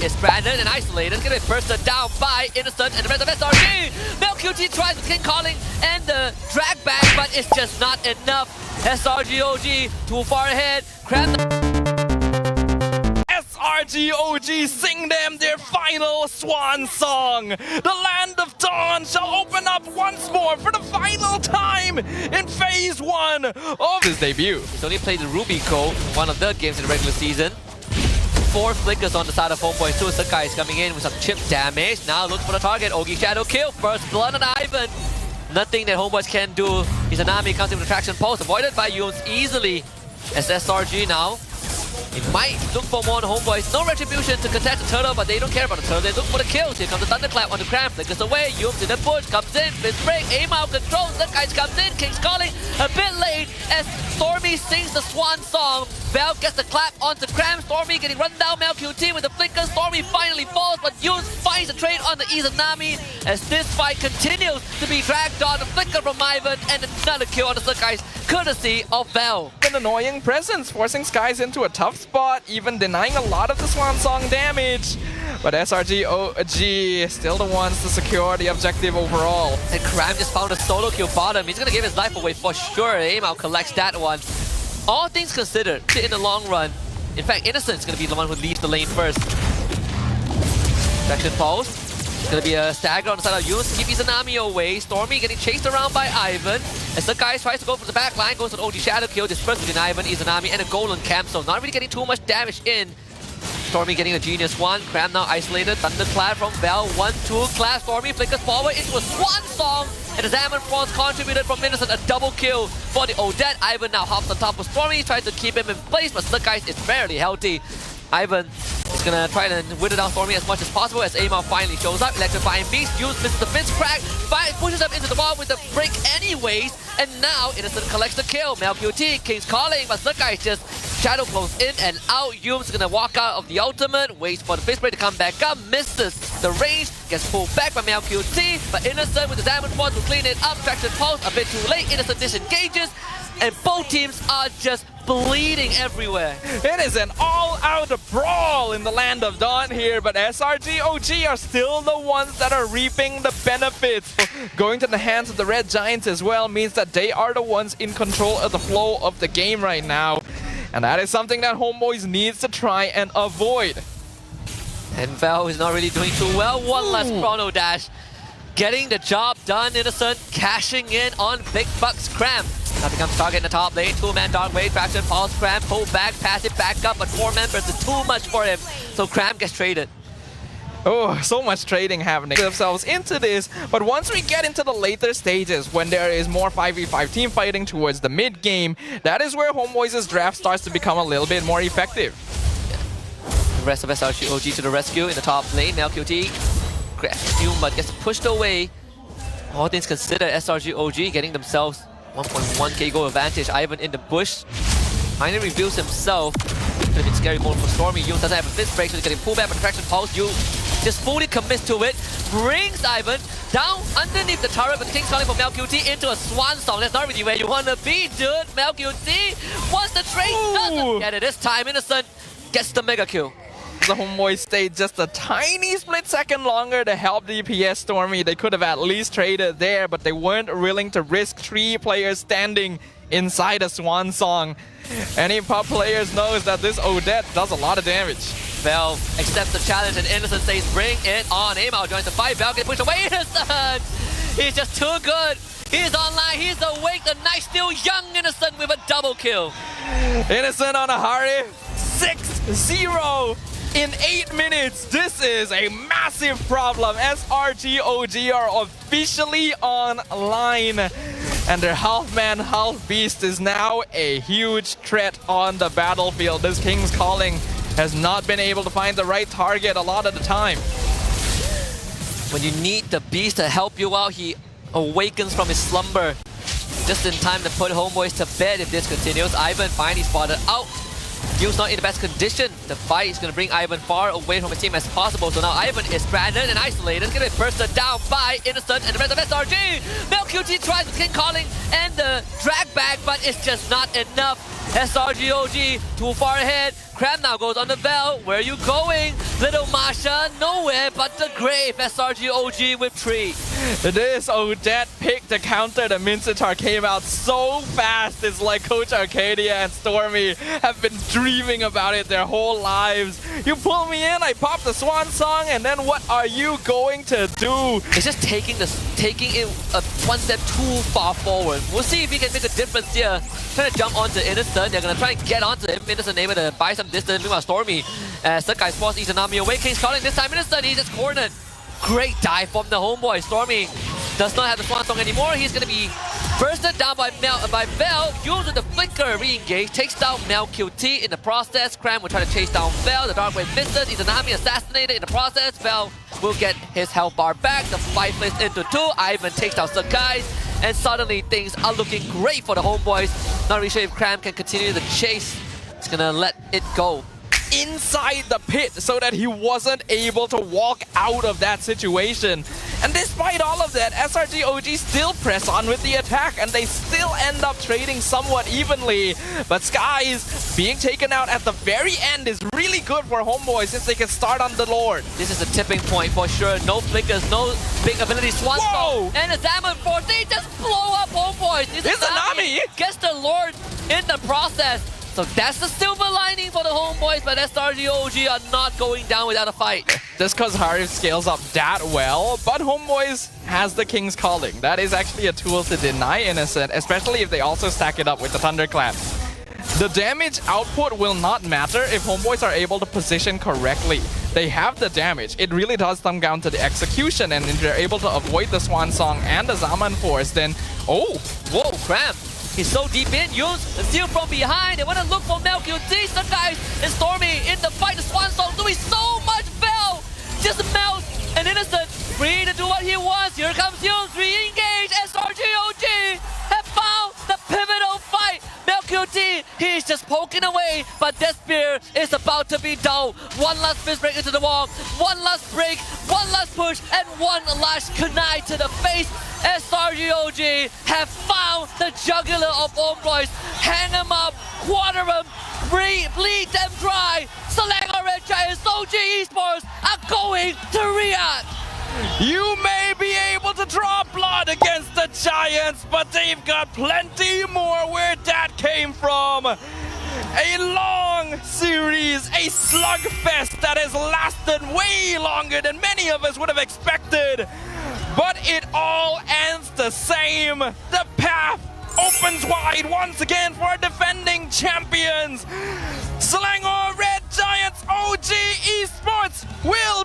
is stranded and isolated. It's gonna be bursted down by Innocent and the rest of SRG. MLQT tries the King Calling and the drag back, but it's just not enough. SRGOG too far ahead. SRGOG sing them their final swan song. The Land of Dawn shall open up once more for the final time in Phase 1 of his debut. He's only played the Rubico, one of the games in the regular season. 4 flickers on the side of Homebois. Two Sekysss coming in with some chip damage. Now look for the target. Ogi Shadow kill. First blood on Ivan. Nothing that Homebois can do. Izanami comes in with a traction pulse. Avoided by Yoons easily. As SRG now. It might look for more on Homebois. No retribution to contest the turtle, but they don't care about the turtle. They look for the kills. Here comes the thunderclap on the Cram. Flickers away. Yoons in the bush. Comes in. Fist break. Aim out control. Sekysss comes in. King's calling. A bit late as Stormie sings the swan song. Val gets the clap onto Cram. Stormie getting run down. MLQT with the flicker. Stormie finally falls, but Yoons finds the trade on the Izanami as this fight continues to be dragged on. The flicker from Ivan and another kill on the Sekysss, courtesy of Val. An annoying presence, forcing Sekysss into a tough spot, even denying a lot of the swan song damage. But SRGOG still the ones to secure the objective overall. And Cram just found a solo kill bottom. He's gonna give his life away for sure. Aim out collects that one. All things considered, in the long run, in fact, Innocent's gonna be the one who leads the lane first. Section pulse. It's gonna be a stagger on the side of Yoons. Keep Izanami away. Stormie getting chased around by Ivan. As the guy tries to go for the back line, goes for the OG Shadow kill, dispersed between Ivan, Izanami, and a golden camp. So not really getting too much damage in. Stormie getting a genius one. Cram now isolated. Thunderclap from Val. 1-2 clap. Stormie flickers forward into a swan song. And the Salmon Prawns contributed from Innocent, a double kill for the Odette. Ivan now hops on top of Stormie, tries to keep him in place, but Sekysss is barely healthy. Ivan is gonna try to whittle down Stormie as much as possible as Amar finally shows up. Electrifying Beast, Yoons misses the fist crack, pushes up into the wall with the break anyways, and now Innocent collects the kill. MLQT, King's calling, but Sekysss just shadow close in and out. Yoons gonna walk out of the ultimate, waits for the fist break to come back up, misses the range, gets pulled back by MLQT, but Innocent with the diamond force will clean it up. Traction pulse, a bit too late. Innocent disengages, and both teams are just bleeding everywhere. It is an all-out brawl in the Land of Dawn here, but SRGOG are still the ones that are reaping the benefits. Going to the hands of the Red Giants as well means that they are the ones in control of the flow of the game right now. And that is something that Homebois needs to try and avoid. And Val is not really doing too well. One last chrono dash. Getting the job done. Innocent cashing in on Big Bucks Cram. Now becomes target in the top lane. 2-man dark wave, traction, pulse, Cram, pull back, pass it back up, but 4 members is too much for him. So Cram gets traded. Oh, so much trading happening themselves into this, but once we get into the later stages, when there is more 5v5 team fighting towards the mid game, that is where Homebois' draft starts to become a little bit more effective. The rest of SRGOG to the rescue in the top lane. MLQT grabs Hume, but gets pushed away. All things considered, SRGOG getting themselves 1.1k goal advantage. Ivan in the bush finally reveals himself. Could have been scary moment for Stormie. Yoon doesn't have a fist break, so he's getting pulled back by the traction pulse. Yoon just fully commits to it, brings Ivan down underneath the turret, but the King's calling for MLQT into a swan song. That's not really where you want to be, dude. MLQT wants the trade, doesn't get it this time. Innocent gets the mega kill. The Homebois stayed just a tiny split second longer to help DPS Stormie. They could have at least traded there, but they weren't willing to risk 3 players standing inside a swan song. Any pub players knows that this Odette does a lot of damage. Val accepts the challenge and Innocent says bring it on. Amar joins the fight. Val gets pushed away. Innocent! He's just too good. He's online. He's awake. The night still young. Innocent with a double kill. Innocent on a hurry. 6-0 in 8 minutes. This is a massive problem. SRGOG are officially online. And their half-man, half-beast is now a huge threat on the battlefield. This King's Calling has not been able to find the right target a lot of the time. When you need the beast to help you out, he awakens from his slumber just in time to put Homebois to bed if this continues. Ivan finally spotted out Yu's not in the best condition. The fight is going to bring Ivan far away from his team as possible. So now Ivan is stranded and isolated. It's going to be bursted down by Innocent and the rest of SRG. MLQT tries the King Calling and the drag back, but it's just not enough. SRG OG too far ahead. Cram now goes on the bell. Where are you going? Little Masha, nowhere but the grave. SRG OG with 3. This Odette pick to counter the Mincetar came out so fast. It's like Coach Arcadia and Stormie have been dreaming about it their whole lives. You pull me in, I pop the swan song, and then what are you going to do? It's just taking it one step too far forward. We'll see if he can make a difference here. Trying to jump onto Innocent. They're going to try and get onto him. Innocent able to buy some distance. Meanwhile, Stormie, Sekysss forced Izanami away. King's calling this time. Innocent, he's just cornered. Great dive from the Homeboy. Stormie does not have the swan song anymore. He's going to be bursted down by Bell. Used with the flicker, re-engage. Takes down MLQT in the process. Cram will try to chase down Bell. The Dark Wave misses. Izanami assassinated in the process. Bell will get his health bar back. The fight plays into 2. Ivan takes down Sekysss. And suddenly things are looking great for the Homeboys. Not really sure if Cram can continue the chase. It's gonna let it go Inside the pit so that he wasn't able to walk out of that situation. And despite all of that, SRG OG still press on with the attack and they still end up trading somewhat evenly. But Sekysss being taken out at the very end is really good for Homeboy since they can start on the Lord. This is a tipping point for sure. No flickers, no big ability swan song. And a Salmon Force, they just blow up Homeboys. Izanami gets the Lord in the process. So that's the silver lining for the Homeboys, but SRG OG are not going down without a fight. Just because Harif scales up that well, but Homeboys has the King's Calling. That is actually a tool to deny Innocent, especially if they also stack it up with the Thunderclap. The damage output will not matter if Homeboys are able to position correctly. They have the damage. It really does come down to the execution, and if they're able to avoid the Swan Song and the Zaman Force, then... Oh! Whoa, Cram! He's so deep in, Use the steal from behind. They want to look for MLQT. Sekysss and Stormie in the fight. The Swan Song doing so much Bell. Just melts. And Innocent free to do what he wants. Here comes Use. Re-engage. SRG OG have found the pivotal fight. MLQT, he's just poking away. But that spear is about to be down. One last fist break into the wall. One last break. One last push. And one last kunai to the face. SRG OG have found the jugular of Homeboys. Hang them up, quarter them, bleed them dry. Select Red Giants, OG Esports are going to Riyadh. You may be able to draw blood against the Giants, but they've got plenty more where that came from. A long series, a slugfest that has lasted way longer than many of us would have expected. But it all ends the same. The path opens wide once again for defending champions. Selangor Red Giants OG Esports will